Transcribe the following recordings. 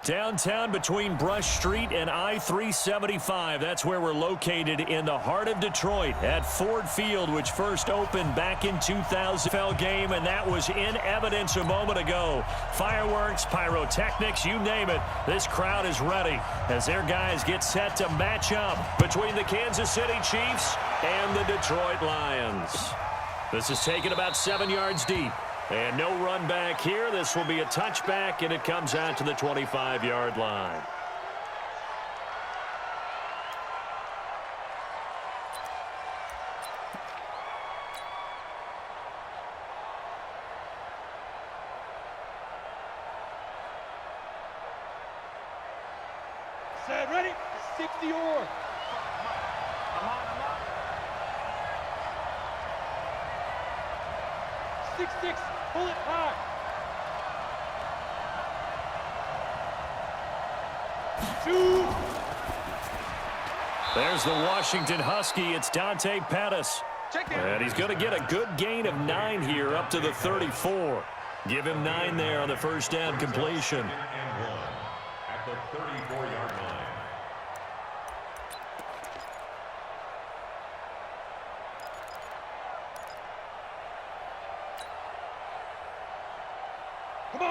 Downtown between Brush Street and I-375. That's where we're located in the heart of Detroit at Ford Field, which first opened back in 2000. NFL game, and that was in evidence a moment ago. Fireworks, pyrotechnics, you name it. This crowd is ready as their guys get set to match up between the Kansas City Chiefs and the Detroit Lions. This is taken about 7 yards deep. And no run back here. This will be a touchback, and it comes out to the 25-yard line. Set, ready? 60 or. 6-6, pull it high. Shoot. There's the Washington Husky. It's Dante Pettis. And he's going to get a good gain of 9 here up to the 34. Give him 9 there on the first down completion. At the 34-yard line.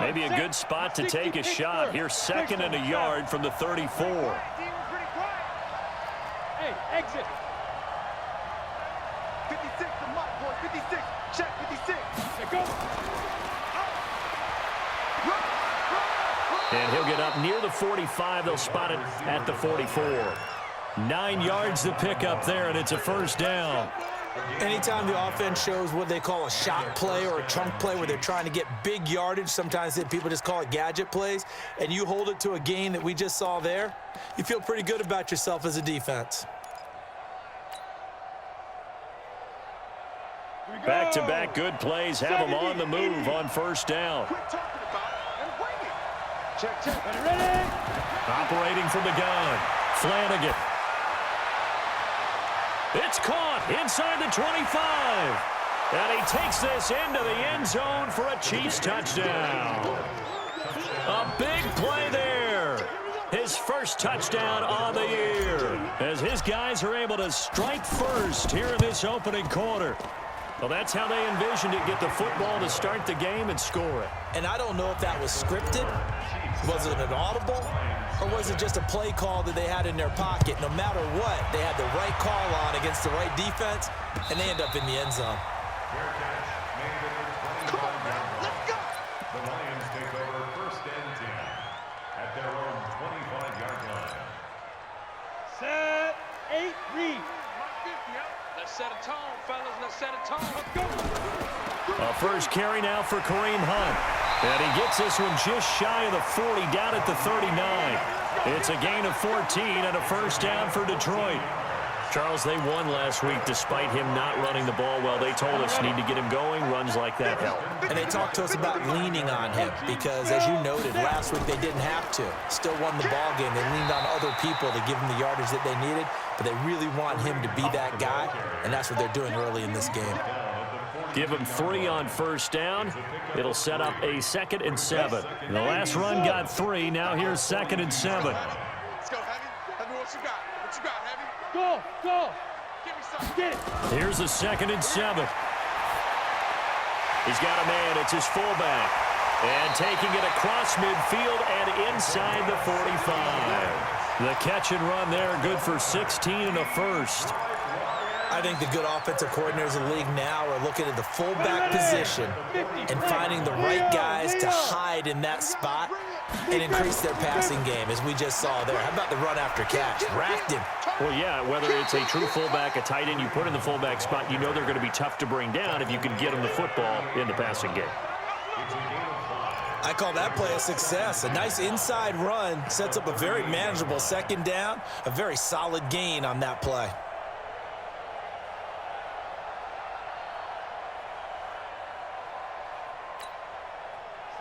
Maybe a good spot to take a shot. Here's second and a yard from the 34. Hey, exit. 56, the mark, boy. 56. Check 56. There goes. And he'll get up near the 45. They'll spot it at the 44. 9 yards to pick up there, and it's a first down. Anytime the offense shows what they call a shot play or a chunk play where they're trying to get big yardage, sometimes people just call it gadget plays, and you hold it to a gain that we just saw there, you feel pretty good about yourself as a defense. Back-to-back good plays have them on the move on first down. Quit talking about it and bring it. Check. Ready? Operating from the gun, Flanagan. It's caught inside the 25. And he takes this into the end zone for a Chiefs touchdown. A big play there. His first touchdown on the year as his guys are able to strike first here in this opening quarter. Well, that's how they envisioned it, get the football to start the game and score it. And I don't know if that was scripted. Was it an audible? Or was it just a play call that they had in their pocket? No matter what, they had the right call on against the right defense, and they end up in the end zone. Come on, man. Let's go. The Lions take over first and 10 at their own 25-yard line. Set, 8, read. Let's set a tone, fellas. Let's set a tone. Let's go. A first carry now for Kareem Hunt. And he gets this one just shy of the 40, down at the 39. It's a gain of 14 and a first down for Detroit. Charles, they won last week despite him not running the ball well. They told us need to get him going. Runs like that help. And they talked to us about leaning on him because, as you noted, last week they didn't have to. Still won the ball game. They leaned on other people to give them the yardage that they needed, but they really want him to be that guy, and that's what they're doing early in this game. Give him 3 on first down. It'll set up a 2nd and 7. The last run got 3. Now here's 2nd and 7. Let's go, Heavy. Heavy, what you got? What you got, Heavy? Go. Give me something. Get it. Here's the 2nd and 7. He's got a man. It's his fullback. And taking it across midfield and inside the 45. The catch and run there, good for 16 and a first. I think the good offensive coordinators in the league now are looking at the fullback position and finding the right guys to hide in that spot and increase their passing game, as we just saw there. How about the run after catch? Racked him. Well, yeah, whether it's a true fullback, a tight end you put in the fullback spot, you know they're going to be tough to bring down if you can get them the football in the passing game. I call that play a success. A nice inside run sets up a very manageable 2nd down, a very solid gain on that play.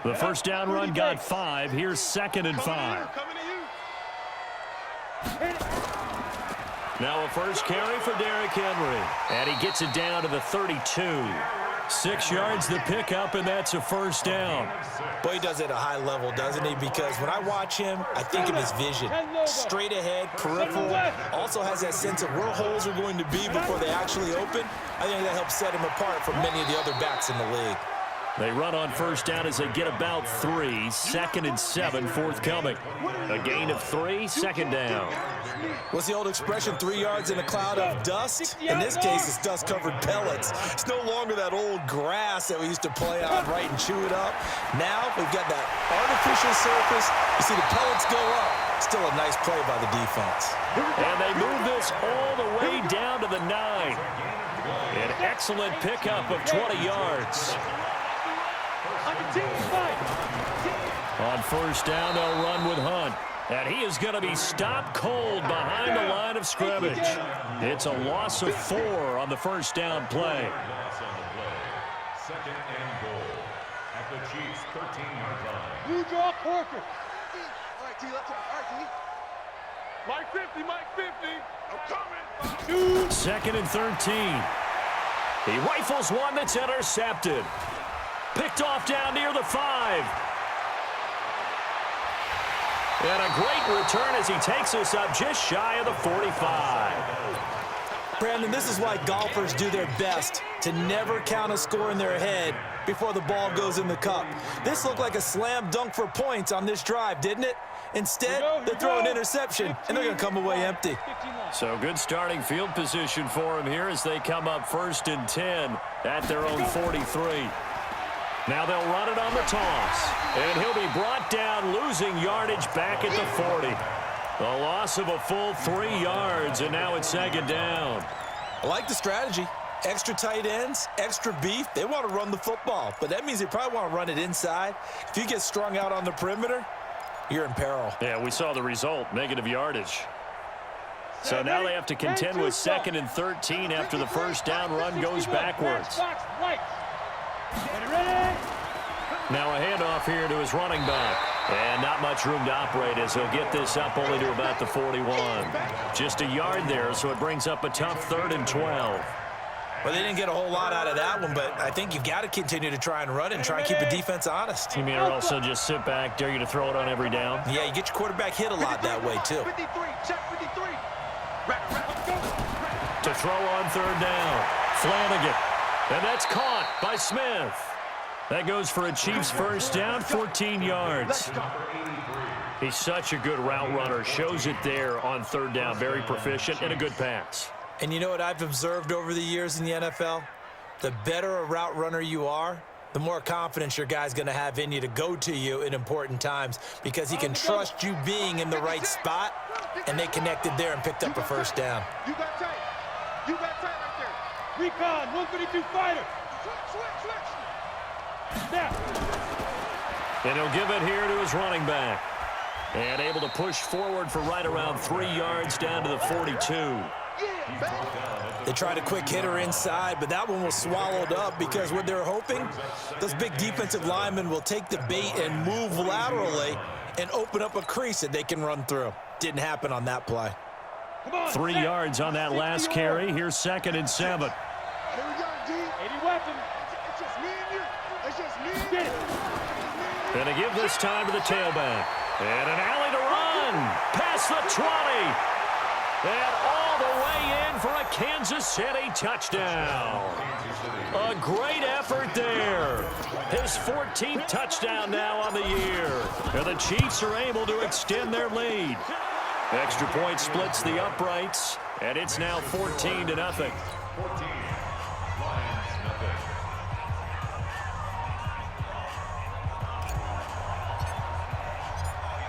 The first down run got 5. Here's 2nd and 5. Now a first carry for Derrick Henry. And he gets it down to the 32. 6 yards the pickup, and that's a first down. Boy, he does it at a high level, doesn't he? Because when I watch him, I think of his vision. Straight ahead, peripheral. Also has that sense of where holes are going to be before they actually open. I think that helps set him apart from many of the other backs in the league. They run on first down as they get about 3. 2nd and 7 forthcoming. A gain of 3, 2nd down. What's the old expression, 3 yards in a cloud of dust? In this case, it's dust-covered pellets. It's no longer that old grass that we used to play on, right, and chew it up. Now we've got that artificial surface. You see the pellets go up. Still a nice play by the defense. And they move this all the way down to the 9. An excellent pickup of 20 yards. On first down, they'll run with Hunt. And he is going to be stopped cold behind the line of scrimmage. It's a loss of 4 on the first down play. 2nd and goal at the Chiefs' 13-yard line. You draw Corker. All right, T, let's go. All right, T. Mike 50, Mike 50. I'm coming. 2nd and 13. He rifles one that's intercepted. Picked off down near the 5. And a great return as he takes us up just shy of the 45. Brandon, this is why golfers do their best to never count a score in their head before the ball goes in the cup. This looked like a slam dunk for points on this drive, didn't it? Instead, they throw an interception, and they're going to come away empty. So good starting field position for him here as they come up 1st and 10 at their own 43. Now they'll run it on the toss. And he'll be brought down, losing yardage back at the 40. A loss of a full 3 yards, and now it's 2nd down. I like the strategy. Extra tight ends, extra beef. They want to run the football, but that means they probably want to run it inside. If you get strung out on the perimeter, you're in peril. Yeah, we saw the result, negative yardage. So now they have to contend with 2nd and 13 after the first down run goes backwards. Now a handoff here to his running back. And not much room to operate as he'll get this up only to about the 41. Just a yard there, so it brings up a tough 3rd and 12. Well, they didn't get a whole lot out of that one, but I think you've got to continue to try and run it and try and keep the defense honest. You mean also just sit back, dare you to throw it on every down? Yeah, you get your quarterback hit a lot that way, too. 53, check 53. To throw on 3rd down. Flanagan. And that's caught by Smith. That goes for a Chiefs first down, 14 yards. He's such a good route runner. Shows it there on 3rd down. Very proficient and a good pass. And you know what I've observed over the years in the NFL? The better a route runner you are, the more confidence your guy's going to have in you to go to you in important times because he can trust you being in the right spot, and they connected there and picked up a first down. You got tight. You got tight right there. Recon, 152 fighter. Switch. Snap. And he'll give it here to his running back. And able to push forward for right around 3 yards down to the 42. They tried a quick hitter inside, but that one was swallowed up because what they're hoping, those big defensive linemen will take the bait and move laterally and open up a crease that they can run through. Didn't happen on that play. 3 yards on that last carry. Here's 2nd and 7. Here we go, G. 80 weapon. It's just me and you. It's just me and you. Going to give this time to the tailback. And an alley to run. Past the 20. And all the way in for a Kansas City touchdown. A great effort there. His 14th touchdown now on the year. And the Chiefs are able to extend their lead. Extra point splits the uprights, and it's now 14-0. 14. Lions, nothing.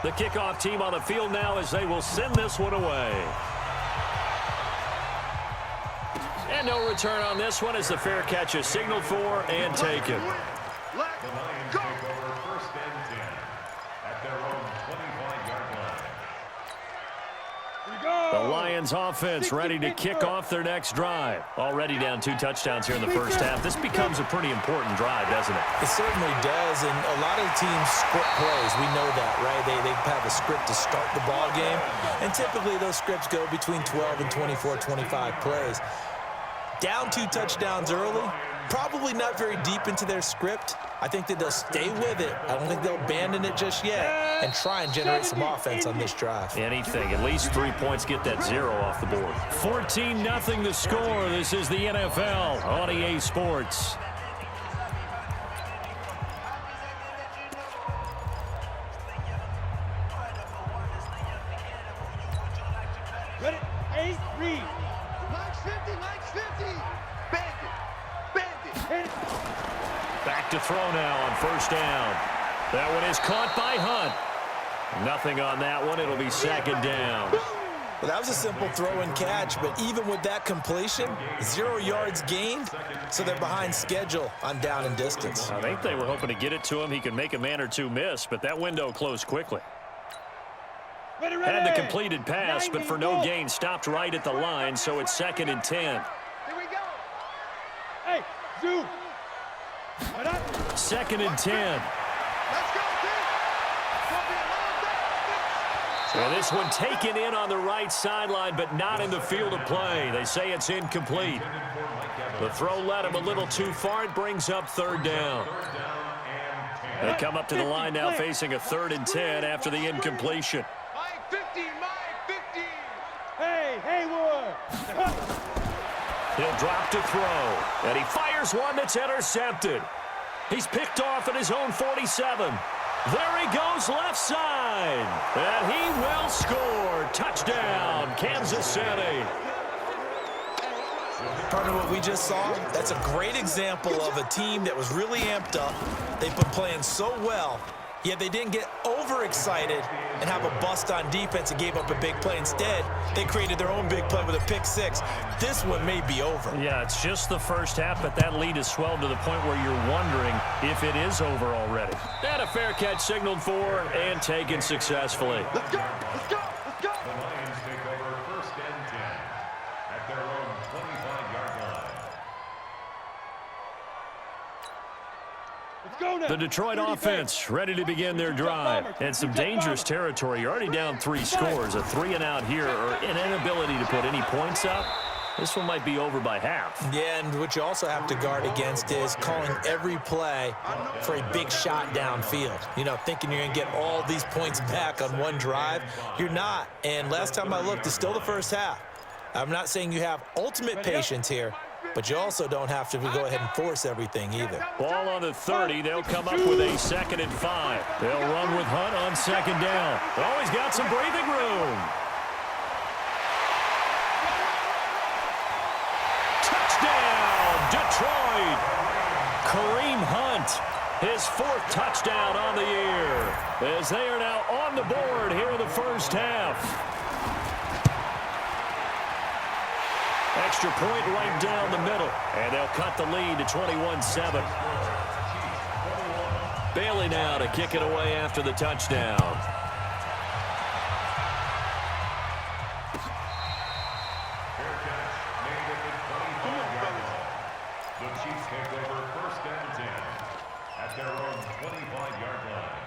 The kickoff team on the field now as they will send this one away. And no return on this one as the fair catch is signaled for and taken. The Lions take over 1st and 10 at their own 25-yard line. The Lions offense ready to kick off their next drive. Already down 2 touchdowns here in the first half. This becomes a pretty important drive, doesn't it? It certainly does, and a lot of teams script plays. We know that, right? They have a script to start the ball game, and typically those scripts go between 12 and 24, 25 plays. Down 2 touchdowns early, Probably not very deep into their script. I think that they'll stay with it. I don't think they'll abandon it just yet and try and generate some offense on this drive. Anything. At least 3 points, get that 0 off the board. 14-0 the score. This is the NFL on EA Sports. Ready? 8, read. Mike's 50, Mike's 50. Bandit, bandit. Hit it. Back to throw now on first down. That one is caught by Hunt. Nothing on that one. It'll be second down. Well, that was a simple throw and catch, but even with that completion, 0 yards gained, so they're behind schedule on down and distance. I think they were hoping to get it to him. He could make a man or two miss, but that window closed quickly. Ready, ready. Had the completed pass, but for no gain, stopped right at the line, so it's 2nd and 10. Here we go. Hey, zoom. Right up. 2nd and 10. Let's go, kid. Gonna be a long day. Well, this one taken in on the right sideline, but not in the field of play. They say it's incomplete. The throw led him a little too far. It brings up 3rd down. They come up to the line now facing a 3rd and 10 after the incompletion. Mike 50, Mike 50. Hey, Haywood. He'll drop to throw, and he fires one that's intercepted. He's picked off at his own 47. There he goes left side, and he will score. Touchdown, Kansas City. Part of what we just saw, that's a great example of a team that was really amped up. They've been playing so well, yet they didn't get overexcited and have a bust on defense and gave up a big play. Instead, they created their own big play with a pick-6. This one may be over. Yeah, it's just the first half, but that lead has swelled to the point where you're wondering if it is over already. And a fair catch signaled for and taken successfully. Let's go, let's go, let's go. The Lions take over 1st and 10 at their own 25-yard line. Let's go now. The Detroit offense ready to begin their drive. And some dangerous territory. You're already down 3 scores. A 3-and-out here or an inability to put any points up. This one might be over by half. Yeah, and what you also have to guard against is calling every play for a big shot downfield. You know, thinking you're going to get all these points back on one drive. You're not. And last time I looked, it's still the first half. I'm not saying you have ultimate patience here, but you also don't have to go ahead and force everything either. Ball on the 30. They'll come up with a 2nd and 5. They'll run with Hunt on 2nd down. Always got some breathing room. Touchdown, Detroit. Kareem Hunt, his 4th touchdown on the year, as they are now on the board here in the first half. Extra point right down the middle, and they'll cut the lead to 21-7. Bailey now to kick it away after the touchdown. Fair catch made at the 25-yard line. The Chiefs take over 1st and 10 at their own 25-yard line.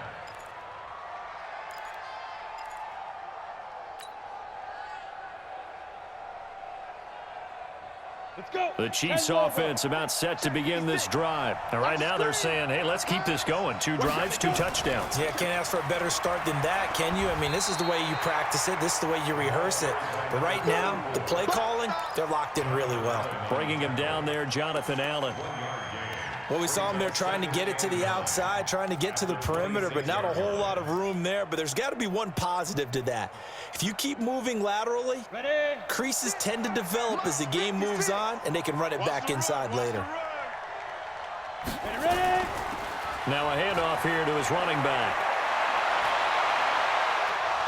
Let's go. The Chiefs offense about set to begin this drive. And right now they're saying, hey, let's keep this going. 2 drives, 2 touchdowns. Yeah, can't ask for a better start than that, can you? I mean, this is the way you practice it. This is the way you rehearse it. But right now, the play calling, they're locked in really well. Bringing him down there, Jonathan Allen. Well, we saw him there trying to get it to the outside, trying to get to the perimeter, but not a whole lot of room there. But there's got to be one positive to that. If you keep moving laterally, Ready. creases tend to develop as the game moves on, and they can run it back inside later. Ready, ready. Now a handoff here to his running back.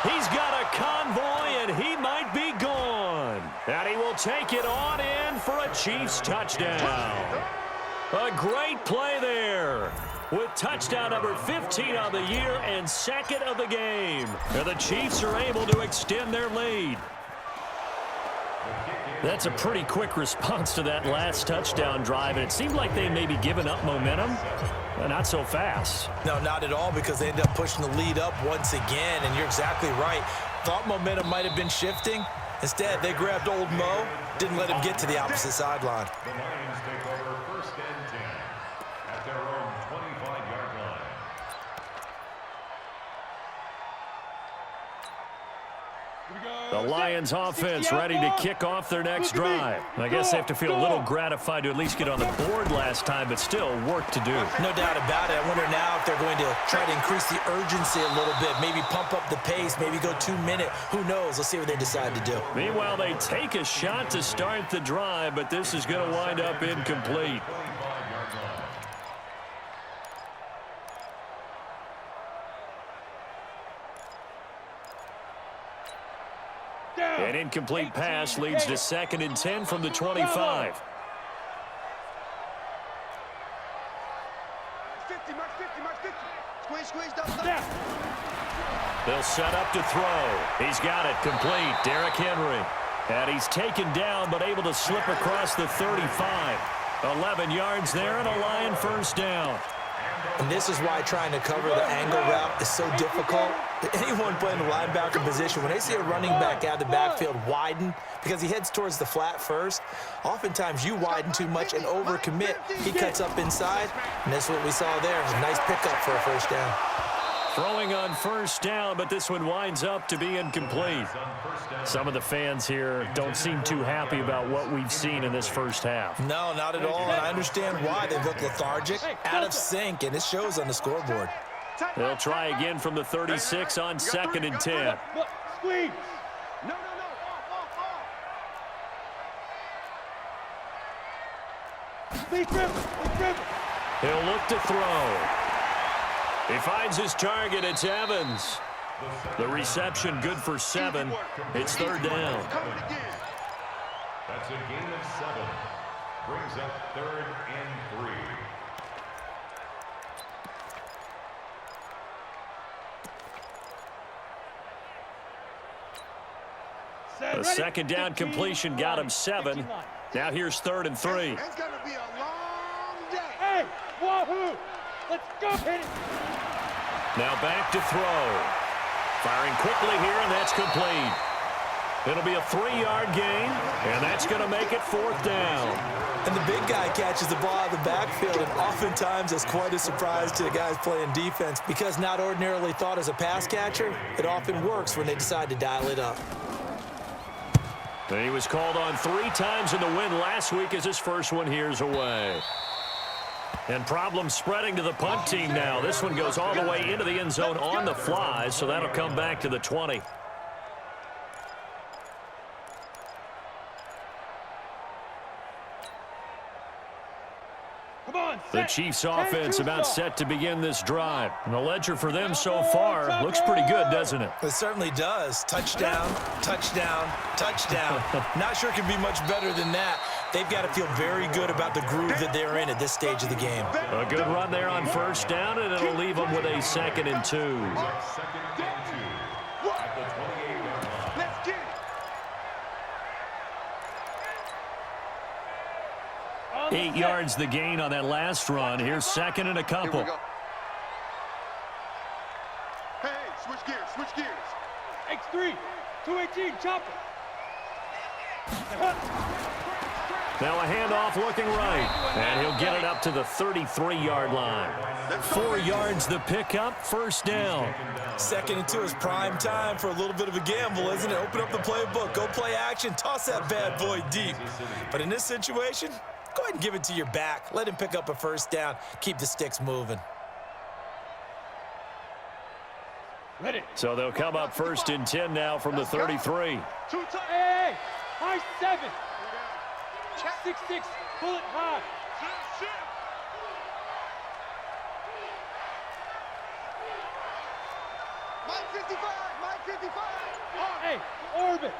He's got a convoy, and he might be gone. And he will take it on in for a Chiefs touchdown. A great play there with touchdown number 15 on the year and 2nd of the game. And the Chiefs are able to extend their lead. That's a pretty quick response to that last touchdown drive, and it seemed like they may be giving up momentum. Not so fast. No, not at all, because they ended up pushing the lead up once again, and you're exactly right. Thought momentum might have been shifting. Instead, they grabbed old Mo, didn't let him get to the opposite sideline. The Lions take over 1st first and 10 at their own 25-yard line. The Lions offense ready to kick off their next drive. I guess they have to feel a little gratified to at least get on the board last time, but still work to do. No doubt about it. I wonder now if they're going to try to increase the urgency a little bit, maybe pump up the pace, maybe go 2-minute. Who knows? Let's see what they decide to do. Meanwhile, they take a shot to start the drive, but this is going to wind up incomplete. An incomplete pass leads to 2nd and 10 from the 25. 50, mark 50, mark 50. Squeeze, squeeze, double. They'll set up to throw. He's got it complete. Derrick Henry. And he's taken down but able to slip across the 35. 11 yards there and a Lion first down. And this is why trying to cover the angle route is so difficult. Anyone playing the linebacker position, when they see a running back out of the backfield widen, because he heads towards the flat first, oftentimes you widen too much and overcommit. He cuts up inside, and that's what we saw there. It was a nice pickup for a first down. Throwing on first down, but this one winds up to be incomplete. Some of the fans here don't seem too happy about what we've seen in this first half. No, not at all, and I understand why. They look lethargic, out of sync, and it shows on the scoreboard. They'll try again from the 36 on 2nd and 10. Squeeze. No. Lead dribble. He'll look to throw. He finds his target. It's Evans. The reception good for 7. It's 3rd down. That's a gain of 7. Brings up 3rd and 3. The 2nd down completion got him 7. Now here's 3rd and 3. It's going to be a long day. Hey, wahoo! Let's go, hit it. Now back to throw. Firing quickly here, and that's complete. It'll be a 3-yard gain, and that's going to make it 4th down. And the big guy catches the ball out of the backfield, and oftentimes it's quite a surprise to the guys playing defense because not ordinarily thought as a pass catcher, it often works when they decide to dial it up. He was called on 3 times in the win last week as his first one here's away. And problems spreading to the punt team now. This one goes all the way into the end zone on the fly, so that'll come back to the 20. The Chiefs offense about set to begin this drive. And the ledger for them so far looks pretty good, doesn't it? It certainly does. Touchdown, touchdown, touchdown. Not sure it can be much better than that. They've got to feel very good about the groove that they're in at this stage of the game. A good run there on first down, and it'll leave them with a 2nd and 2. 2nd and 2 at the 28-yard line. Let's get it. 8 yards the gain on that last run. Here's 2nd and a couple. Hey, switch gears. X3, 218, chopper. Now a handoff looking right, and he'll get it up to the 33-yard line. 4 yards the pickup, first down. 2nd and 2 is prime time for a little bit of a gamble, isn't it? Open up the playbook, go play action, toss that bad boy deep. But in this situation, go ahead and give it to your back. Let him pick up a first down, keep the sticks moving. Ready. So they'll come up 1st and 10 now from the 33. Hey, high 7. 6-6, pull it high. Mike 55. Hey, orbit.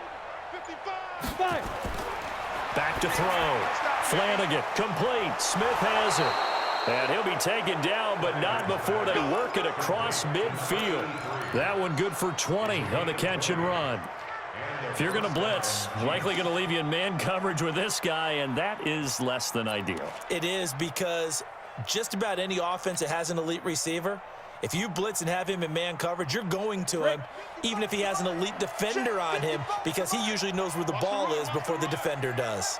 55. 5. Back to throw. Flanagan, complete. Smith has it. And he'll be taken down, but not before they work it across midfield. That one good for 20 on the catch and run. If you're going to blitz, likely going to leave you in man coverage with this guy, and that is less than ideal. It is because just about any offense that has an elite receiver, if you blitz and have him in man coverage, you're going to him, even if he has an elite defender on him, because he usually knows where the ball is before the defender does.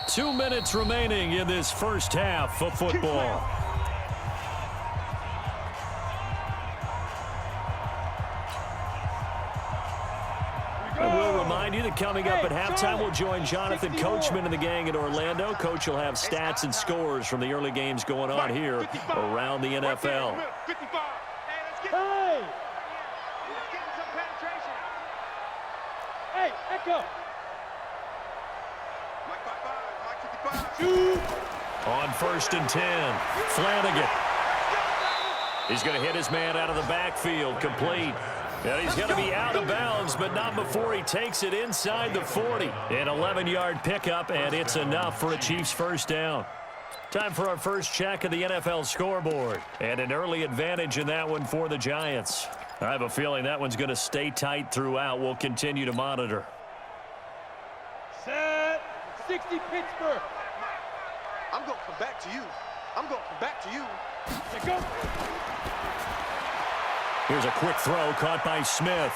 2 minutes remaining in this first half of football. And we'll remind you that coming up at halftime, we'll join Jonathan Coachman and the gang in Orlando. Coach will have stats and scores from the early games going on here around the NFL. Hey, Echo. On 1st and 10, Flanagan. He's going to hit his man out of the backfield, complete. And he's going to be out of bounds, but not before he takes it inside the 40. An 11-yard pickup, and it's enough for a Chiefs first down. Time for our first check of the NFL scoreboard. And an early advantage in that one for the Giants. I have a feeling that one's going to stay tight throughout. We'll continue to monitor. Set. 60 Pittsburgh. I'm going to come back to you. I'm going to come back to you. Let go. Here's a quick throw caught by Smith.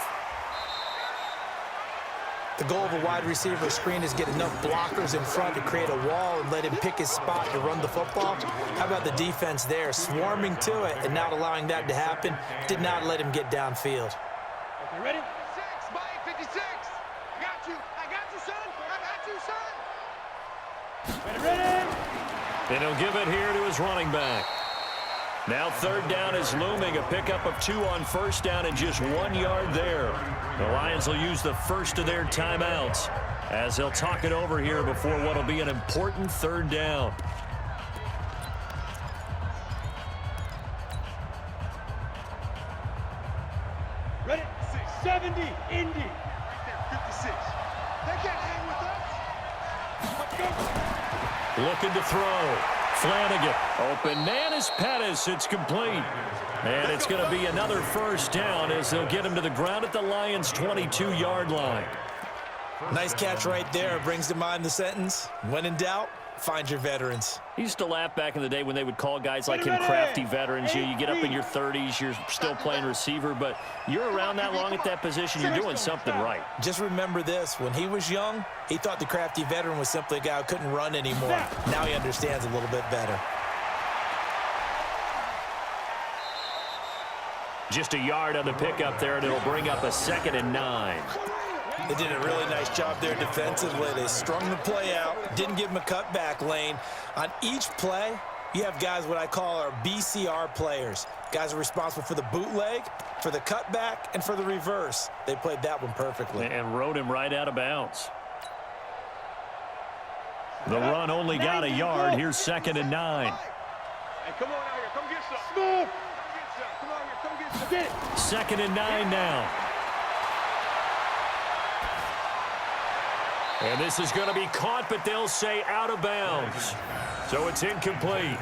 The goal of a wide receiver screen is get enough blockers in front to create a wall and let him pick his spot to run the football. How about the defense there, swarming to it and not allowing that to happen? Did not let him get downfield. Okay, ready? 6 by 56. I got you. I got you, son. I got you, son. Ready, ready. And he'll give it here to his running back. Now 3rd down is looming, a pickup of 2 on 1st down and just 1 yard there. The Lions will use the first of their timeouts as they'll talk it over here before what will be an important 3rd down. Ready? 70, Indy. Right there, 56. They can't hang with us. Let's go. Looking to throw. Flanagan. Open man is Pettis. It's complete. And it's going to be another first down as they'll get him to the ground at the Lions' 22-yard line. Nice catch right there. Brings to mind the sentence, when in doubt, find your veterans. He used to laugh back in the day when they would call guys like him crafty veterans. You get up in your 30s, you're still playing receiver, but you're around that long at that position, you're doing something right. Just remember this, when he was young, he thought the crafty veteran was simply a guy who couldn't run anymore. Now he understands a little bit better. Just a yard on the pickup there, and it'll bring up a 2nd and 9. They did a really nice job there defensively. They strung the play out, didn't give him a cutback lane. On each play, you have guys what I call our BCR players. Guys are responsible for the bootleg, for the cutback, and for the reverse. They played that one perfectly. And rode him right out of bounds. The run only got a yard. Here's 2nd and 9. Hey, come on out here. Come get some. Smooth. Come on here. Come get some. Get it. 2nd and 9 now. And this is going to be caught, but they'll say out of bounds. So it's incomplete.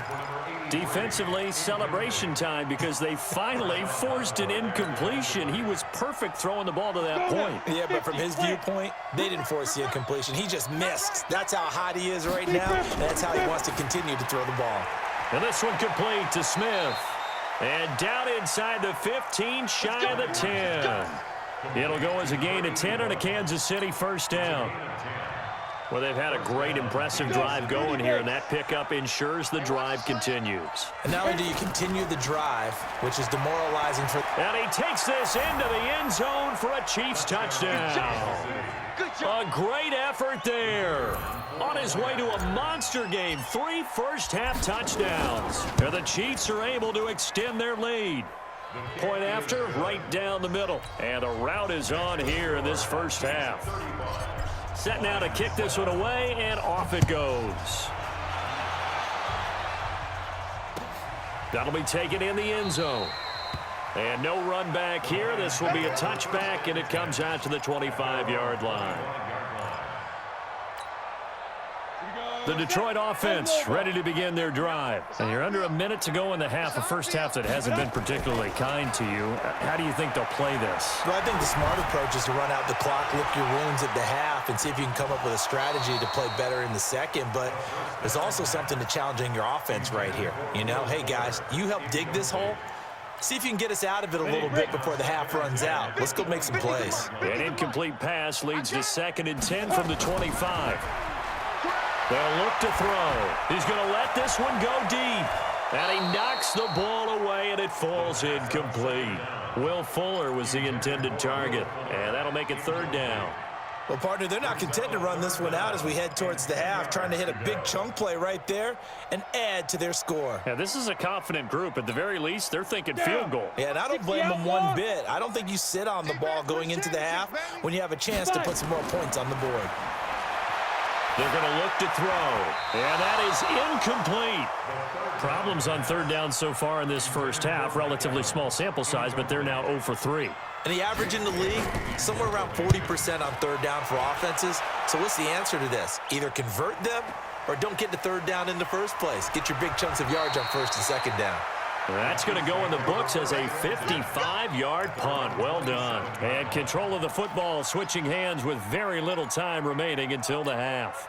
Defensively, celebration time because they finally forced an incompletion. He was perfect throwing the ball to that point. Yeah, but from his viewpoint, they didn't force the incompletion. He just missed. That's how hot he is right now, and that's how he wants to continue to throw the ball. And this one complete to Smith. And down inside the 15, shy of the 10. It'll go as a gain of 10 on a Kansas City first down. Well, they've had a great, impressive drive going here, and that pickup ensures the drive continues. And not only do you continue the drive, which is demoralizing for... And he takes this into the end zone for a Chiefs touchdown. A great effort there. On his way to a monster game, 3 first-half touchdowns. And the Chiefs are able to extend their lead. Point after, right down the middle. And the route is on here in this first half. Set now to kick this one away, and off it goes. That'll be taken in the end zone. And no run back here. This will be a touchback, and it comes out to the 25-yard line. The Detroit offense ready to begin their drive. And you're under a minute to go in the half, a first half that hasn't been particularly kind to you. How do you think they'll play this? Well, I think the smart approach is to run out the clock, lick your wounds at the half, and see if you can come up with a strategy to play better in the second. But there's also something to challenging your offense right here. You know, hey, guys, you help dig this hole. See if you can get us out of it a little bit before the half runs out. Let's go make some plays. An incomplete pass leads to 2nd and 10 from the 25. They'll look to throw. He's going to let this one go deep. And he knocks the ball away, and it falls incomplete. Will Fuller was the intended target, and that'll make it 3rd down. Well, partner, they're not content to run this one out as we head towards the half, trying to hit a big chunk play right there and add to their score. Yeah, this is a confident group. At the very least, they're thinking field goal. Yeah, and I don't blame them one bit. I don't think you sit on the ball going into the half when you have a chance to put some more points on the board. They're going to look to throw, and that is incomplete. Problems on 3rd down so far in this first half. Relatively small sample size, but they're now 0 for 3. And the average in the league, somewhere around 40% on 3rd down for offenses. So what's the answer to this? Either convert them or don't get to 3rd down in the first place. Get your big chunks of yards on 1st and 2nd down. That's going to go in the books as a 55-yard punt. Well done. And control of the football switching hands with very little time remaining until the half.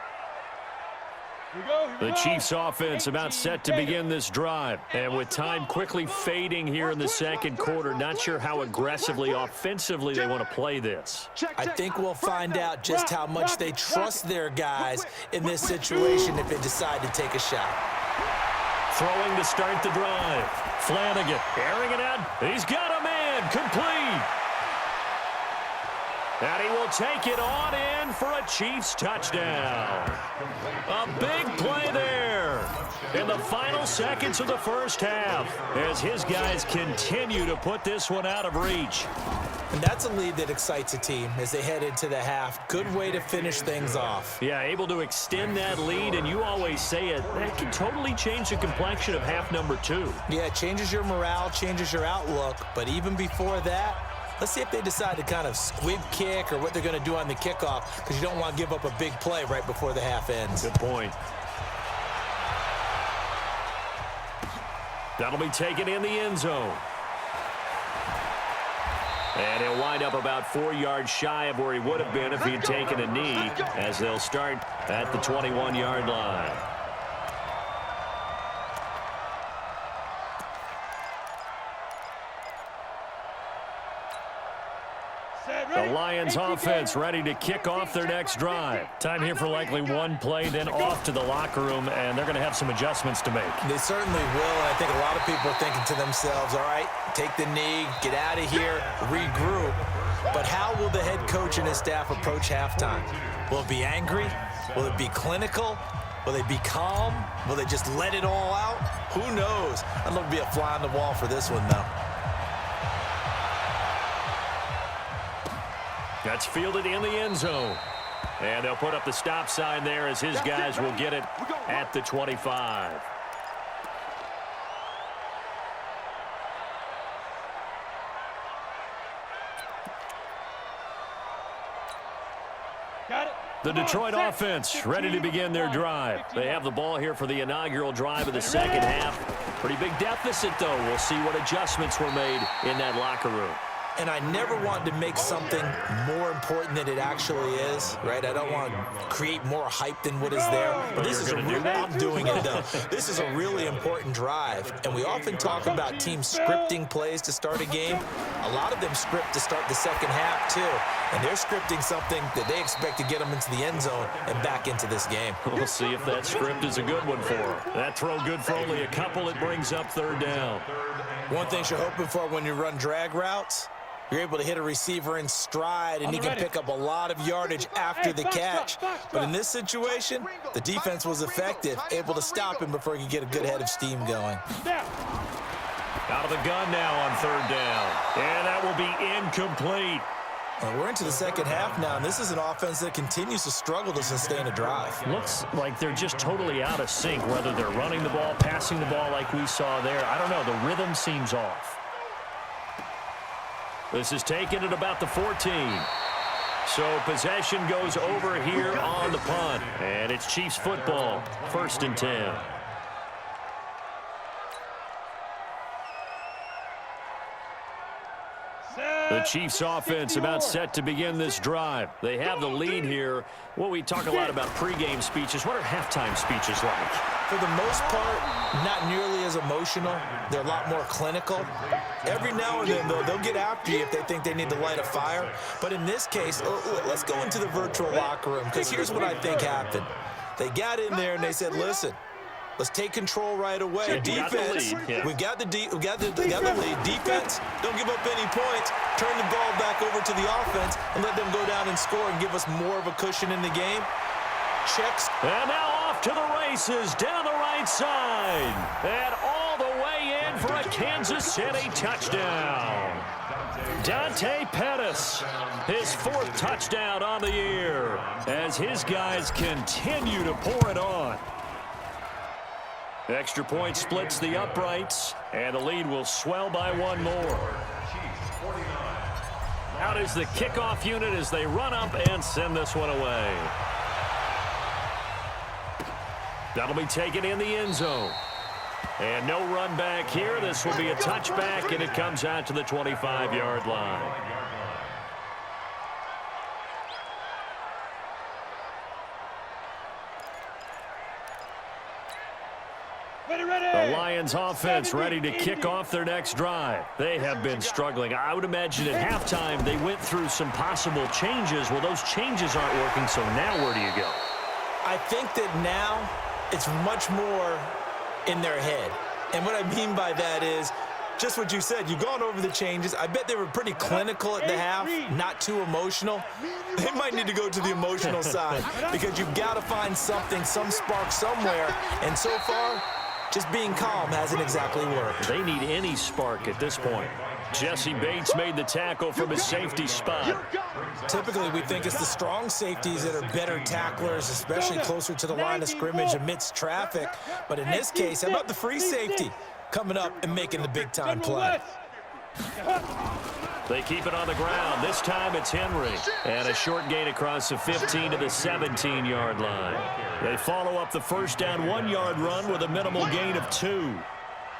The Chiefs offense about set to begin this drive. And with time quickly fading here in the 2nd quarter, not sure how aggressively, offensively they want to play this. I think we'll find out just how much they trust their guys in this situation if they decide to take a shot. Throwing to start the drive. Flanagan airing it out. He's got a man. Complete. And he will take it on in for a Chiefs touchdown. A big play there in the final seconds of the first half as his guys continue to put this one out of reach. And that's a lead that excites a team as they head into the half. Good way to finish things off. Yeah, able to extend that lead, and you always say it, that can totally change the complexion of half number 2. Yeah, it changes your morale, changes your outlook. But even before that, let's see if they decide to kind of squib kick or what they're going to do on the kickoff, because you don't want to give up a big play right before the half ends. Good point. That'll be taken in the end zone. And he'll wind up about 4 yards shy of where he would have been if he'd taken a knee, as they'll start at the 21-yard line. The Lions offense ready to kick off their next drive. Time here for likely one play, then off to the locker room, and they're going to have some adjustments to make. They certainly will, and I think a lot of people are thinking to themselves, all right, take the knee, get out of here, regroup. But how will the head coach and his staff approach halftime? Will it be angry? Will it be clinical? Will they be calm? Will they just let it all out? Who knows? I'd love to be a fly on the wall for this one, though. That's fielded in the end zone. And they'll put up the stop sign there as his guys will get it at the 25. Got it. The Detroit offense ready to begin their drive. They have the ball here for the inaugural drive of the second half. Pretty big deficit, though. We'll see what adjustments were made in that locker room. And I never want to make something more important than it actually is, right? I don't want to create more hype than what is there. But this is I'm doing it, though. This is a really important drive. And we often talk about teams scripting plays to start a game. A lot of them script to start the second half, too. And they're scripting something that they expect to get them into the end zone and back into this game. We'll see if that script is a good one for them. That throw good for only a couple. It brings up 3rd down. One thing you're hoping for when you run drag routes, you're able to hit a receiver in stride, and he can pick up a lot of yardage after the catch. But in this situation, the defense was effective, able to stop him before he could get a good head of steam going. Out of the gun now on 3rd down. And that will be incomplete. And we're into the second half now, and this is an offense that continues to struggle to sustain a drive. Looks like they're just totally out of sync, whether they're running the ball, passing the ball like we saw there. I don't know. The rhythm seems off. This is taken at about the 14. So possession goes over here on the punt. And it's Chiefs football, 1st and 10. The Chiefs offense about set to begin this drive. They have the lead here. Well, we talk a lot about pregame speeches. What are halftime speeches like? For the most part, not nearly as emotional. They're a lot more clinical. Every now and then, though, they'll get after you if they think they need to light a fire. But in this case, let's go into the virtual locker room, because here's what I think happened. They got in there and they said, listen, let's take control right away. Defense, we've got the lead. Defense, don't give up any points. Turn the ball back over to the offense and let them go down and score and give us more of a cushion in the game. Checks. And now off to the races down the right side. And all the way in for a Kansas City touchdown. Dante Pettis, his 4th touchdown on the year as his guys continue to pour it on. Extra point splits the uprights, and the lead will swell by 1 more. Out is the kickoff unit as they run up and send this one away. That'll be taken in the end zone. And no run back here. This will be a touchback, and it comes out to the 25-yard line. The Lions offense ready to kick off their next drive. They have been struggling. I would imagine at halftime they went through some possible changes. Well, those changes aren't working, so now where do you go? I think that now it's much more in their head. And what I mean by that is just what you said. You've gone over the changes. I bet they were pretty clinical at the half, not too emotional. They might need to go to the emotional side because you've got to find something, some spark somewhere. And so far, just being calm hasn't exactly worked. They need any spark at this point. Jesse Bates made the tackle from his safety spot. Typically, we think it's the strong safeties that are better tacklers, especially closer to the line of scrimmage amidst traffic. But in this case, how about the free safety coming up and making the big-time play? They keep it on the ground. This time it's Henry. And a short gain across the 15 to the 17-yard line. They follow up the first down 1-yard run with a minimal gain of 2.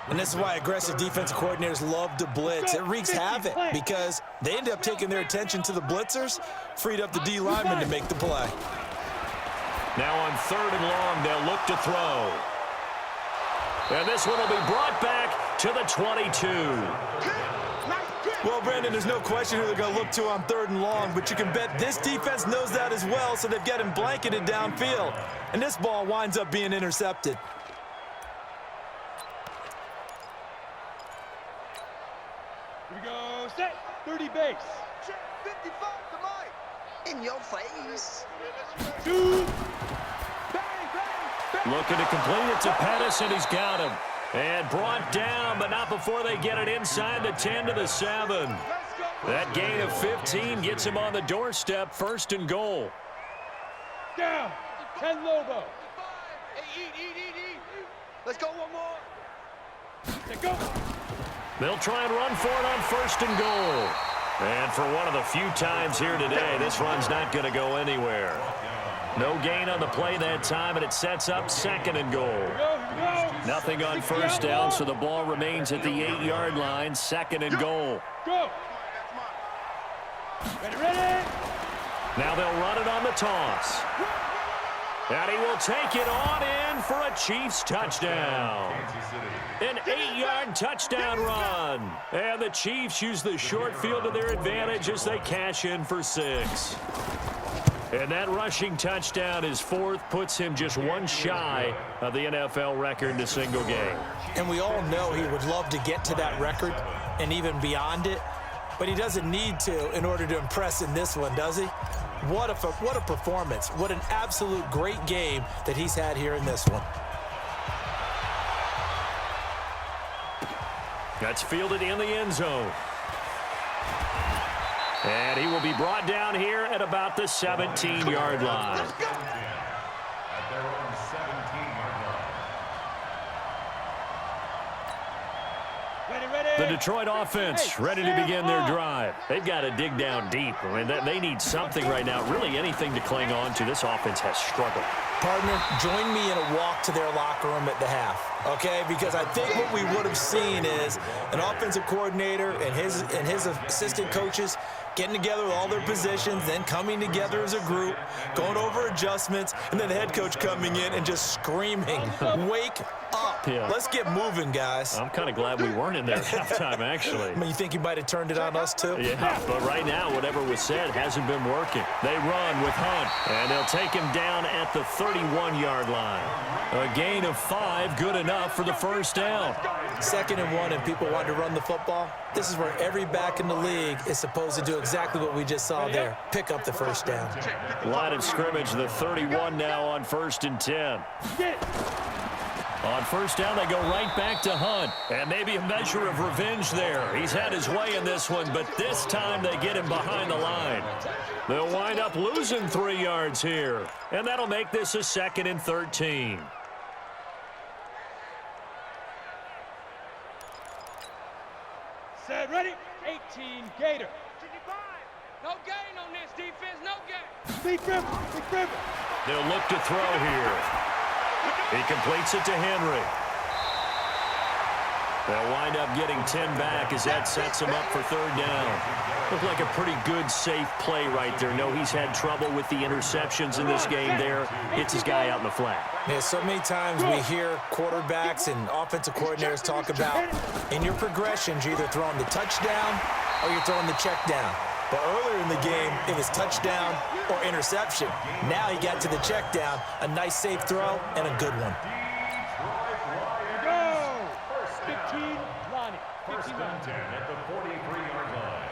And this is why aggressive defensive coordinators love to blitz. It wreaks havoc because they end up taking their attention to the blitzers, freed up the D lineman to make the play. Now on 3rd and long, they'll look to throw. And this one will be brought back to the 22. Well, Brandon, there's no question who they're going to look to on 3rd and long, but you can bet this defense knows that as well, so they've got him blanketed downfield. And this ball winds up being intercepted. Here we go, set, 30 base. 55 to Mike. In your face. 2. Looking to complete it to Pettis, and he's got him. And brought down, but not before they get it inside the 10 to the 7. That gain of 15 gets him on the doorstep, 1st and goal. Down, 10 Lobo. Eat. Let's go one more. Let's go. They'll try and run for it on 1st and goal. And for one of the few times here today, this run's not going to go anywhere. No gain on the play that time, and it sets up 2nd and goal. Nothing on 1st down, so the ball remains at the 8-yard line, 2nd and goal. Go. Ready. Now they'll run it on the toss. And he will take it on in for a Chiefs touchdown. An 8-yard touchdown run. And the Chiefs use the short field to their advantage as they cash in for 6. And that rushing touchdown, his 4th, puts him just one shy of the NFL record in a single game. And we all know he would love to get to that record and even beyond it, but he doesn't need to in order to impress in this one, does he? What a performance. What an absolute great game that he's had here in this one. That's fielded in the end zone. And he will be brought down here at about the 17-yard line. At their own 17-yard line. Ready. The Detroit offense ready to begin their drive. They've got to dig down deep. I mean, they need something right now, really anything to cling on to. This offense has struggled. Partner, join me in a walk to their locker room at the half, okay? Because I think what we would have seen is an offensive coordinator and his assistant coaches getting together with all their positions, then coming together as a group, going over adjustments, and then the head coach coming in and just screaming, wake up. Yeah. Let's get moving, guys. I'm kind of glad we weren't in there at halftime, actually. I mean, you think you might have turned it on us, too? Yeah, but right now, whatever was said hasn't been working. They run with Hunt, and they'll take him down at the 31-yard line. A gain of 5, good enough for the first down. 2nd and 1, and people want to run the football. This is where every back in the league is supposed to do exactly what we just saw there. Pick up the first down. Line of scrimmage, the 31 now on 1st and 10. On first down, they go right back to Hunt. And maybe a measure of revenge there. He's had his way in this one, but this time they get him behind the line. They'll wind up losing 3 yards here. And that'll make this a 2nd and 13. Set, ready? 18, Gator. No gain on this defense, no gain. Big River, Big River. They'll look to throw here. He completes it to Henry. They'll wind up getting 10 back as that sets him up for 3rd down. Looked like a pretty good, safe play right there. No, he's had trouble with the interceptions in this game there. Hits his guy out in the flat. Yeah, so many times we hear quarterbacks and offensive coordinators talk about in your progressions, you're either throwing the touchdown or you're throwing the check down. But earlier in the game, it was touchdown or interception. Now he got to the check down, a nice safe throw, and a good one. Go! 15, Lonnie. 1st and 10 at the 43-yard line.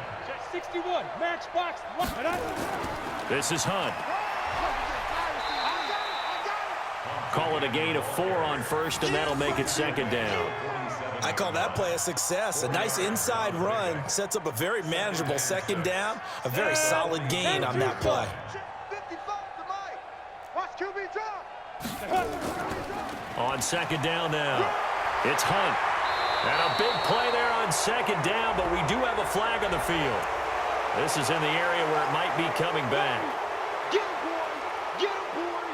61, matchbox. This is Hunt. Call it a gain of 4 on 1st, and that'll make it 2nd down. I call that play a success. A nice inside run sets up a very manageable 2nd down, a very solid gain on that play. 55 to Mike. Watch QB drop. On 2nd down now, it's Hunt. And a big play there on 2nd down, but we do have a flag on the field. This is in the area where it might be coming back. Get him, boy. Get him, boy.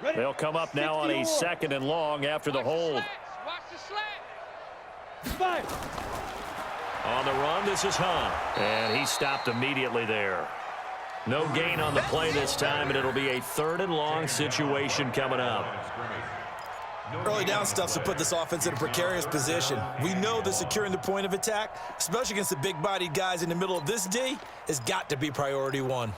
Ready? They'll come up now on a 2nd and long after the hold. Watch the slant. 5. On the run, this is Hunt. And he stopped immediately there. No gain on the play this time, and it'll be a 3rd and long situation coming up. Early down stuff's to put this offense in a precarious position. We know that securing the point of attack, especially against the big-bodied guys in the middle of this D, has got to be priority 1.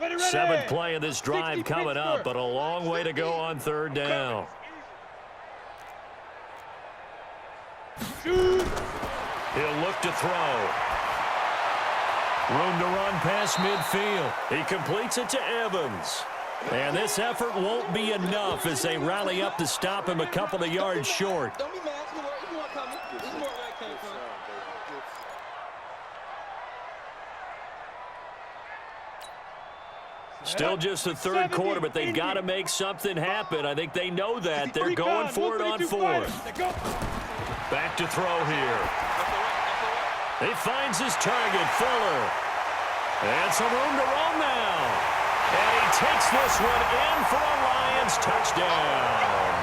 Ready, ready. 7th play of this drive coming up, but a long way to go on 3rd down. Shoot. He'll look to throw. Room to run past midfield. He completes it to Evans. And this effort won't be enough as they rally up to stop him a couple of yards short. Don't be mad. It's more coming. This is more where it came from. Still just the 3rd quarter, but they've got to make something happen. I think they know that. They're going for it on 4th. Back to throw here. He finds his target, Fuller. And some room to run now. And he takes this one in for a Lions touchdown.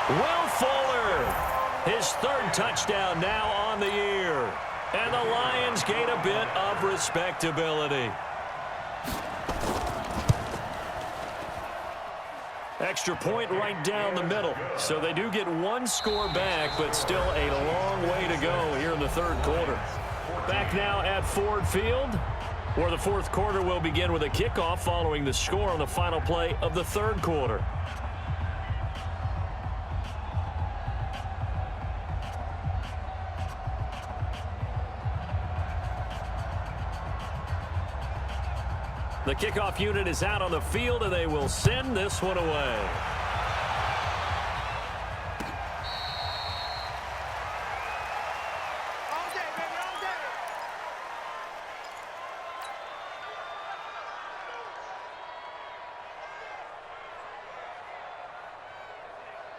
Will Fuller, his 3rd touchdown now on the year. And the Lions gain a bit of respectability. Extra point right down the middle. So they do get 1 score back, but still a long way to go here in the 3rd quarter. Back now at Ford Field, where the 4th quarter will begin with a kickoff following the score on the final play of the 3rd quarter. The kickoff unit is out on the field, and they will send this one away. All day, baby, all day.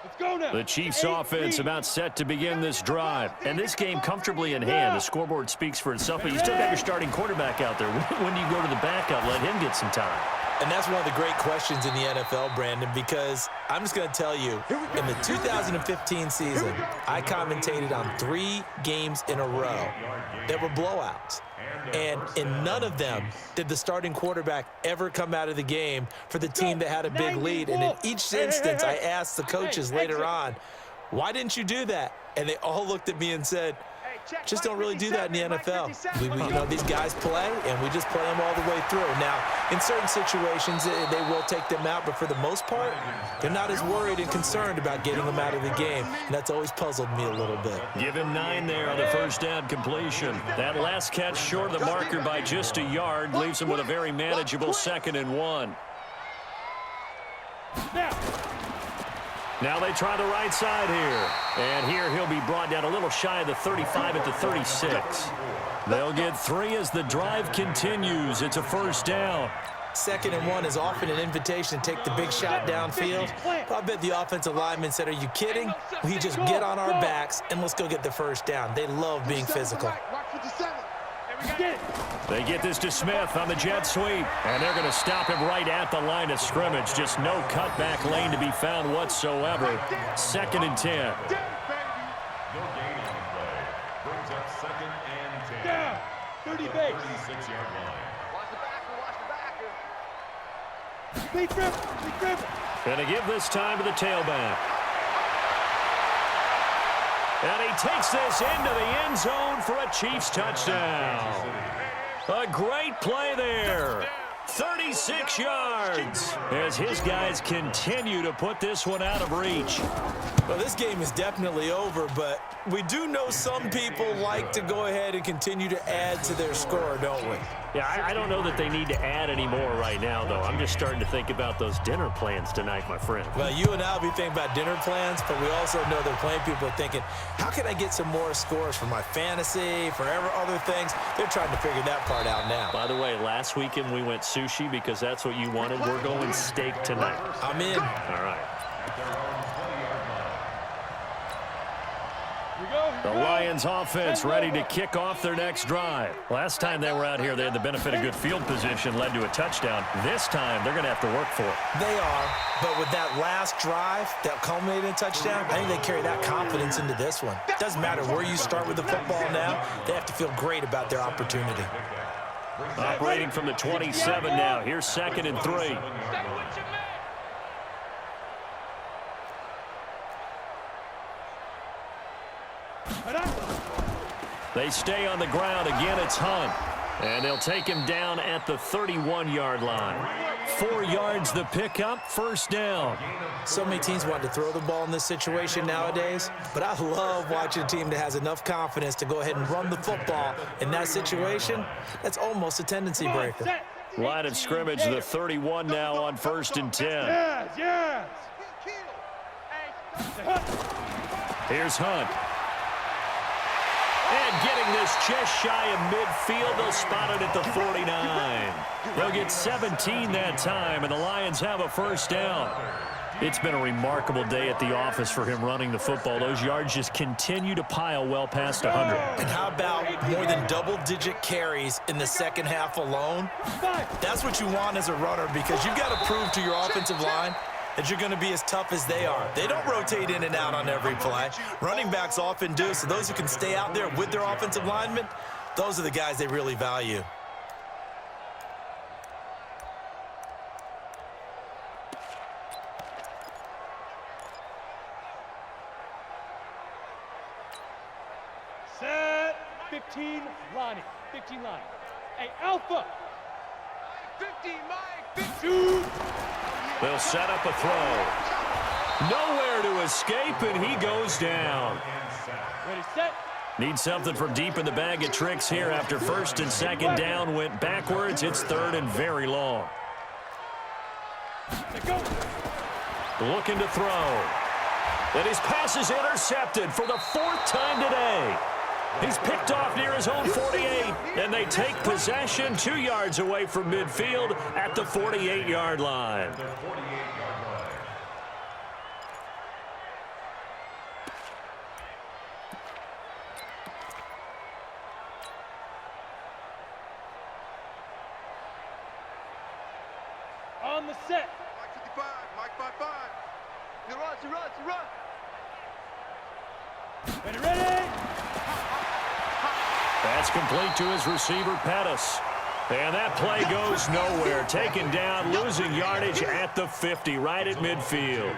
Let's go now. The Chiefs offense about set to begin this drive. And this game comfortably in hand. The scoreboard speaks for itself, but you still got your starting quarterback out there. When do you go to the backup? Let him get some time. And that's one of the great questions in the NFL, Brandon, because I'm just going to tell you, in the 2015 season, I commentated on 3 games in a row that were blowouts. And in none of them did the starting quarterback ever come out of the game for the team that had a big lead. And in each instance, I asked the coaches later on, why didn't you do that? And they all looked at me and said, just don't really do that in the NFL. These guys play, and we just play them all the way through. Now, in certain situations, they will take them out, but for the most part, they're not as worried and concerned about getting them out of the game, and that's always puzzled me a little bit. Give him 9 there on the first down completion. That last catch short of the marker by just a yard leaves him with a very manageable 2nd and 1. Now they try the right side here. And here he'll be brought down a little shy of the 35 at the 36. They'll get 3 as the drive continues. It's a first down. 2nd and 1 is often an invitation to take the big shot downfield. I bet the offensive lineman said, are you kidding? We just get on our backs and let's go get the first down. They love being physical. They get this to Smith on the jet sweep, and they're going to stop him right at the line of scrimmage. Just no cutback lane to be found whatsoever. 2nd and 10. No gain on the play. Brings up 2nd and 10. Down. 30 base. 36-yard line. Watch the backer, watch the backer. Big grip. Going to give this time to the tailback. And he takes this into the end zone for a Chiefs touchdown. A great play there. 36 yards as his guys continue to put this one out of reach. Well, this game is definitely over, but we do know some people like to go ahead and continue to add to their score, don't we? Yeah, I don't know that they need to add any more right now, though. I'm just starting to think about those dinner plans tonight, my friend. Well, you and I will be thinking about dinner plans, but we also know that plenty of people are thinking, how can I get some more scores for my fantasy, for other things? They're trying to figure that part out now. By the way, last weekend we went sushi because that's what you wanted. We're going steak tonight. I'm in. All right. The Lions offense ready to kick off their next drive. Last time they were out here, they had the benefit of good field position, led to a touchdown. This time, they're going to have to work for it. They are, but with that last drive that culminated in a touchdown, I think they carry that confidence into this one. It doesn't matter where you start with the football now. They have to feel great about their opportunity. Operating from the 27 now. Here's 2nd and 3. They stay on the ground. Again, it's Hunt. And they'll take him down at the 31-yard line. 4 yards the pickup, first down. So many teams want to throw the ball in this situation nowadays, but I love watching a team that has enough confidence to go ahead and run the football. In that situation, that's almost a tendency breaker. Line of scrimmage, the 31 now on 1st and 10. Yes. Here's Hunt. And getting this just shy of midfield, they'll spot it at the 49. They'll get 17 that time, and the Lions have a first down. It's been a remarkable day at the office for him running the football. Those yards just continue to pile well past 100. And how about more than double-digit carries in the second half alone? That's what you want as a runner, because you've got to prove to your offensive line that you're going to be as tough as they are. They don't rotate in and out on every play. Running backs often do, so those who can stay out there with their offensive linemen, those are the guys they really value. Set. 15 Lonnie. 15 line. Hey, Alpha. 50, Mike. 2. They'll set up a throw. Nowhere to escape, and he goes down. Ready, set. Need something from deep in the bag of tricks here after 1st and 2nd down went backwards. It's 3rd and very long. Let go. Looking to throw. And his pass is intercepted for the 4th time today. He's picked off near his own 48, and they take possession 2 yards away from midfield at the 48-yard line. a set. Mike 55, Mike 55. You run, you run, you run. Ready, ready. That's complete to his receiver, Pettis. And that play goes nowhere. Taken down, losing yardage at the 50, right at midfield.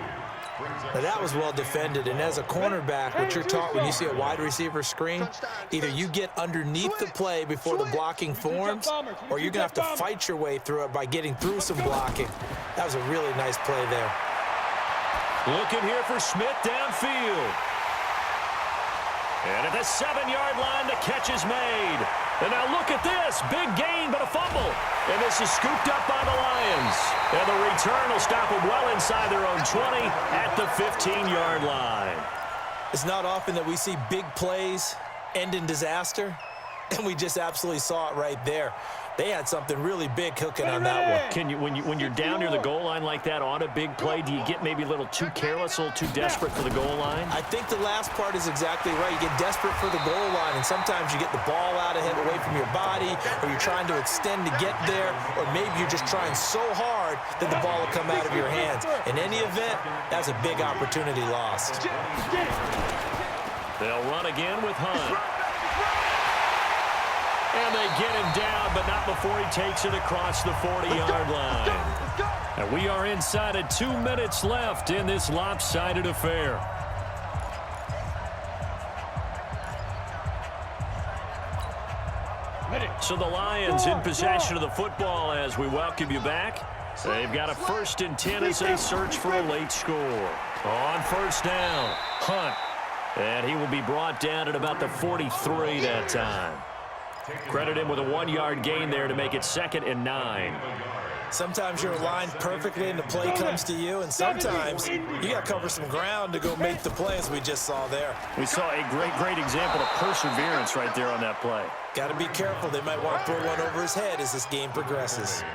Now that was well defended, and as a cornerback, what you're taught when you see a wide receiver screen, either you get underneath the play before the blocking forms, or you're going to have to fight your way through it by getting through some blocking. That was a really nice play there. Looking here for Smith downfield. And at the 7-yard line, the catch is made. And now look at this. Big gain, but a fumble. And this is scooped up by the Lions. And the return will stop them well inside their own 20 at the 15-yard line. It's not often that we see big plays end in disaster, and we just absolutely saw it right there. They had something really big cooking on that one. Can you, when you're down near the goal line like that on a big play, do you get maybe a little too careless, a little too desperate for the goal line? I think the last part is exactly right. You get desperate for the goal line, and sometimes you get the ball out ahead away from your body, or you're trying to extend to get there, or maybe you're just trying so hard that the ball will come out of your hands. In any event, that's a big opportunity lost. They'll run again with Hunt. And they get him down, but not before he takes it across the 40-yard line. And we are inside of 2 minutes left in this lopsided affair. So the Lions in possession of the football as we welcome you back. They've got a 1st and 10 as they search for a late score. On first down, Hunt. And he will be brought down at about the 43 that time. Credit him with a 1-yard gain there to make it 2nd and 9. Sometimes you're aligned perfectly and the play comes to you, and sometimes you got to cover some ground to go make the play, as we just saw there. We saw a great example of perseverance right there on that play. Got to be careful. They might want to throw one over his head as this game progresses.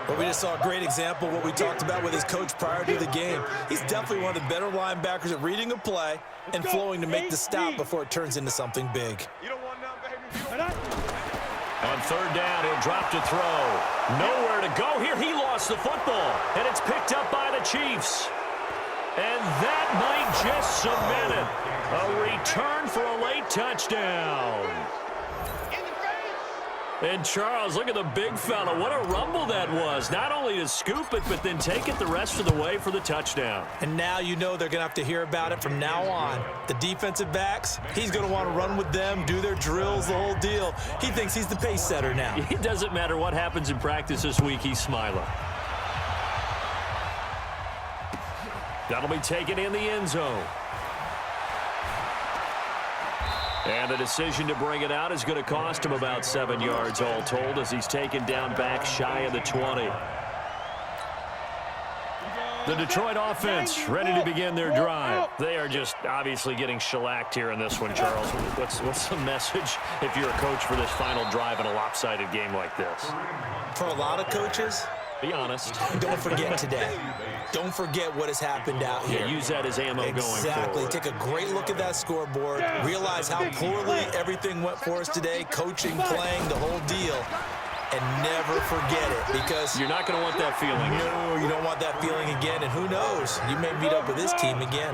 But we just saw a great example of what we talked about with his coach prior to the game. He's definitely one of the better linebackers at reading a play and flowing to make the stop before it turns into something big. You don't want none, baby. On 3rd down, he'll drop to throw. Nowhere to go here. He lost the football, and it's picked up by the Chiefs. And that might just cement it. A return for a late touchdown. And Charles, look at the big fella. What a rumble that was. Not only to scoop it, but then take it the rest of the way for the touchdown. And now you know they're going to have to hear about it from now on. The defensive backs, he's going to want to run with them, do their drills, the whole deal. He thinks he's the pace setter now. It doesn't matter what happens in practice this week, he's smiling. That'll be taken in the end zone. And the decision to bring it out is going to cost him about 7 yards all told as he's taken down back shy of the 20. The Detroit offense ready to begin their drive. They are just obviously getting shellacked here in this one, Charles. What's the message if you're a coach for this final drive in a lopsided game like this? For a lot of coaches, be honest. Don't forget today. Don't forget what has happened out here. Yeah, use that as ammo going forward. Exactly. Take a great look at that scoreboard. Realize how poorly everything went for us today. Coaching, playing, the whole deal. And never forget it, because you're not going to want that feeling. No, you don't want that feeling again. And who knows? You may meet up with this team again.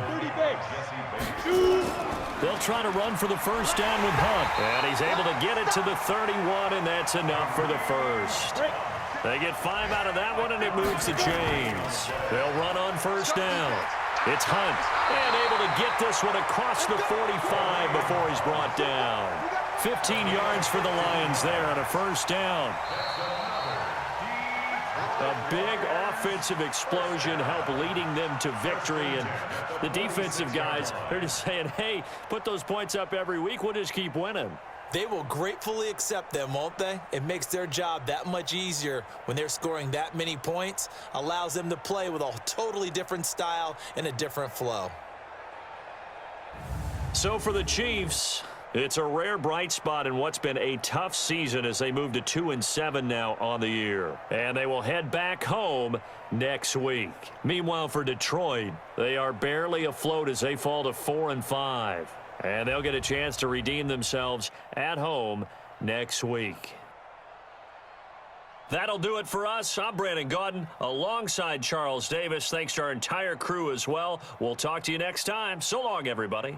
They'll try to run for the 1st down with Hunt. And he's able to get it to the 31, and that's enough for the 1st. They get 5 out of that one, and it moves the chains. They'll run on 1st down. It's Hunt, and able to get this one across the 45 before he's brought down. 15 yards for the Lions there on a 1st down. A big offensive explosion helped leading them to victory, and the defensive guys, they're just saying, hey, put those points up every week, we'll just keep winning. They will gratefully accept them, won't they? It makes their job that much easier when they're scoring that many points, allows them to play with a totally different style and a different flow. So for the Chiefs, it's a rare bright spot in what's been a tough season as they move to 2-7 now on the year. And they will head back home next week. Meanwhile, for Detroit, they are barely afloat as they fall to 4-5. And they'll get a chance to redeem themselves at home next week. That'll do it for us. I'm Brandon Gaudin alongside Charles Davis. Thanks to our entire crew as well. We'll talk to you next time. So long, everybody.